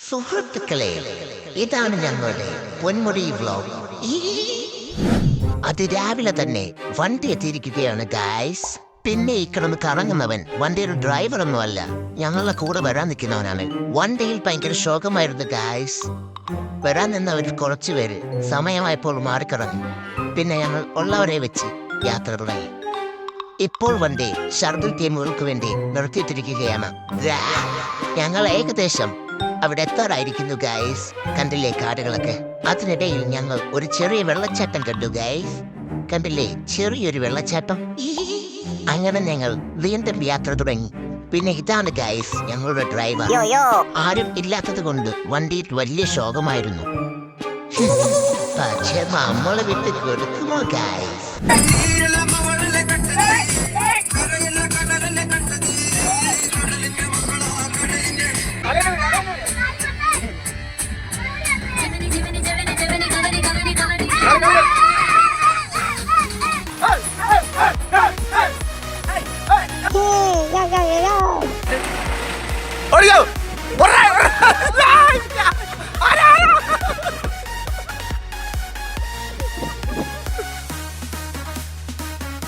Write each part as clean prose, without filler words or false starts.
സുഹൃത്തുക്കളെ, ഇതാണ് ഞങ്ങളുടെ പൊന്മുടി വ്ലോഗ്. അതിരാവിലെ തന്നെ വണ്ടി എത്തിയിരിക്കുകയാണ് ഗായ്സ്. പിന്നെ ഈ കിടന്ന് കറങ്ങുന്നവൻ വണ്ടിയുടെ ഡ്രൈവറൊന്നും അല്ല, ഞങ്ങളുടെ കൂടെ വരാൻ നിൽക്കുന്നവനാണ്. വണ്ടിയിൽ ഭയങ്കര ശോകമായിരുന്നു ഗായ്സ്. വരാൻ നിന്നവർ കുറച്ചുപേര് സമയമായപ്പോൾ മാറിക്കിറങ്ങി. പിന്നെ ഞങ്ങൾ ഉള്ളവരെ വെച്ച് യാത്ര തുടങ്ങി. ഇപ്പോൾ വണ്ടി ഷർദിൽ ടീമുകൾക്ക് വേണ്ടി നിർത്തിയിട്ടിരിക്കുകയാണ്. ഞങ്ങൾ ഏകദേശം അവിടെ എത്താറായിരിക്കുന്നു ഗൈസ്. കണ്ടില്ലേ കാടുകളൊക്കെ? അതിനിടയിൽ ഞങ്ങൾ ഒരു ചെറിയ വെള്ളച്ചാട്ടം കണ്ടു ഗൈസ്. കണ്ടില്ലേ ചെറിയൊരു വെള്ളച്ചാട്ടം? അങ്ങനെ ഞങ്ങൾ വീണ്ടും യാത്ര തുടങ്ങി. പിന്നെ ഇതാണ് ഗൈസ് ഞങ്ങളുടെ ഡ്രൈവർ. ആരും ഇല്ലാത്തത് കൊണ്ട് വണ്ടിയിൽ വലിയ ശോകമായിരുന്നു. പക്ഷെ നമ്മളെ വിട്ട് കൊടുക്കുമോ ഗൈസ്?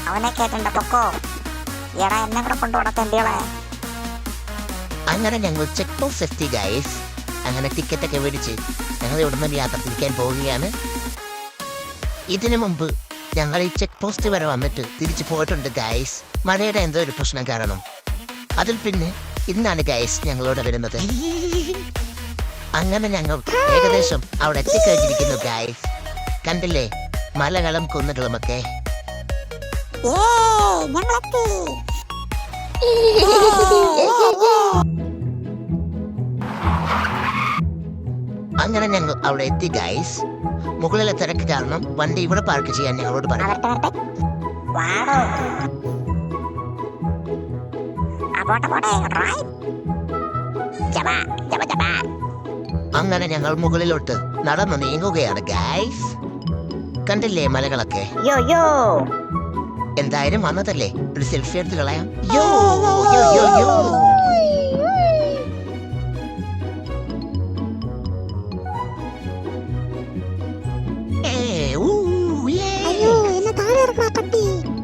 അവനെ കേട്ടണ്ട പൊക്കോ. എടാ എന്നെ കൂടെ കൊണ്ടുപോടാ തെണ്ടികളെ. അങ്ങനെ ഞങ്ങൾ ചെക്ക് പോസ്റ്റ് എത്തി ഗൈസ്. അങ്ങനെ ടിക്കറ്റൊക്കെ മേടിച്ച് ഞങ്ങൾ ഇവിടുന്ന് യാത്ര തിരിക്കാൻ പോവുകയാണ്. ഇതിനു മുമ്പ് ഞങ്ങൾ ഈ ചെക്ക് പോസ്റ്റ് വരെ വന്നിട്ട് തിരിച്ചു പോയിട്ടുണ്ട് ഗൈസ്. മഴയുടെ എന്തോ ഒരു പ്രശ്നം കാരണം. അതിൽ പിന്നെ ഇന്നാണ് ഗൈസ് ഞങ്ങളോട് വരുന്നത്. അങ്ങനെ ഞങ്ങൾ ഏകദേശം അവിടെ എത്തിക്കഴിഞ്ഞിരിക്കുന്നു ഗൈസ്. കണ്ടില്ലേ മലകളും കുന്നുകളുമൊക്കെ? അങ്ങനെ ഞങ്ങൾ അവിടെ എത്തി ഗൈസ്. മുകളിലെ തിരക്ക് കാരണം വണ്ടി ഇവിടെ പാർക്ക് ചെയ്യാൻ ഞങ്ങളോട് പറഞ്ഞു. അങ്ങനെ ഞങ്ങൾ മുകളിലോട്ട് നടന്നു നീങ്ങുകയാണ് ഗൈസ്. കണ്ടില്ലേ മലകളൊക്കെ? എന്തായാലും വന്നതല്ലേ, ഒരു സെൽഫി എടുത്ത് കളയാം.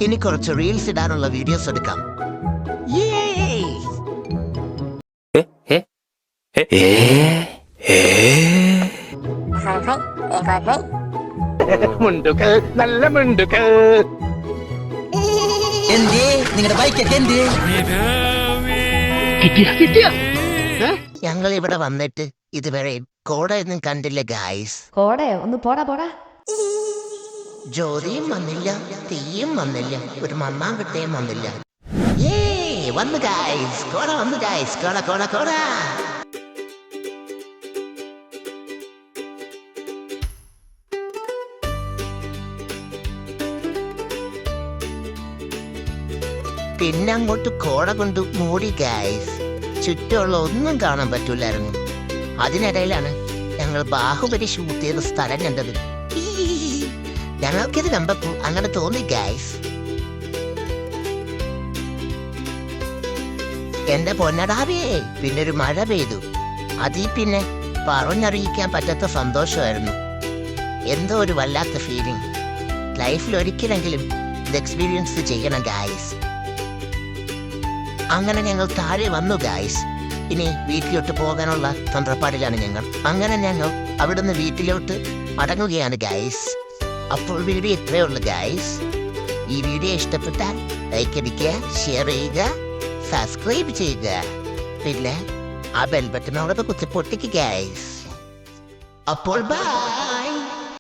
ഇനി കുറച്ച് റീൽസ് ഇടാനുള്ള വീഡിയോസ് എടുക്കാം. നല്ല മുണ്ടുക്ക് നിങ്ങളുടെ ബൈക്കൊക്കെ എന്ത്? ഞങ്ങൾ ഇവിടെ വന്നിട്ട് ഇതുവരെ കോടയൊന്നും കണ്ടില്ല ഗായ്സ്. കോടയോ? ഒന്ന് പോടാ. ജ്യോതിയും വന്നില്ല, തീയും വന്നില്ല, ഒരു മണ്ണാങ്കട്ടയും വന്നില്ല. വന്നു ഗായ്സ്, കോട വന്നു ഗായ്സ്. കോട പിന്നെ അങ്ങോട്ട് കോട കൊണ്ട് മൂടി ഗായ്സ്. ചുറ്റുമുള്ള ഒന്നും കാണാൻ പറ്റൂലായിരുന്നു. അതിനിടയിലാണ് ഞങ്ങൾ ബാഹുബലി ഷൂട്ട് ചെയ്ത സ്ഥലം കണ്ടത്. ഞങ്ങൾക്കിത് കണ്ടപ്പോൾ അങ്ങനെ തോന്നി ഗായ്സ്. എന്റെ പൊന്നടാവേ, പിന്നൊരു മഴ പെയ്തു. അതിൽ പിന്നെ പറഞ്ഞറിയിക്കാൻ പറ്റാത്ത സന്തോഷമായിരുന്നു. എന്തോ ഒരു വല്ലാത്ത ഫീലിംഗ്. ലൈഫിൽ ഒരിക്കലെങ്കിലും ഇത് എക്സ്പീരിയൻസ് ചെയ്യണം ഗായ്സ്. അങ്ങനെ ഞങ്ങൾ താഴെ വന്നു ഗായ്സ്. ഇനി വീട്ടിലോട്ട് പോകാനുള്ള തന്ത്രപ്പാടിലാണ് ഞങ്ങൾ. അങ്ങനെ ഞങ്ങൾ അവിടുന്ന് വീട്ടിലോട്ട് മടങ്ങുകയാണ് ഗായ്സ്. അപ്പോൾ വീഡിയോ ഇത്രയേ ഉള്ളൂ ഗായ്സ്. ഈ വീഡിയോ ഇഷ്ടപ്പെട്ടാൽ ലൈക്ക് അടിക്കുക, ഷെയർ ചെയ്യുക, സബ്സ്ക്രൈബ് ചെയ്യുക. പിന്നെ ആ ബെൽ ബട്ടണോടൊപ്പം കുത്തി പൊട്ടിക്കുക ഗായ്സ്. അപ്പോൾ ബൈ.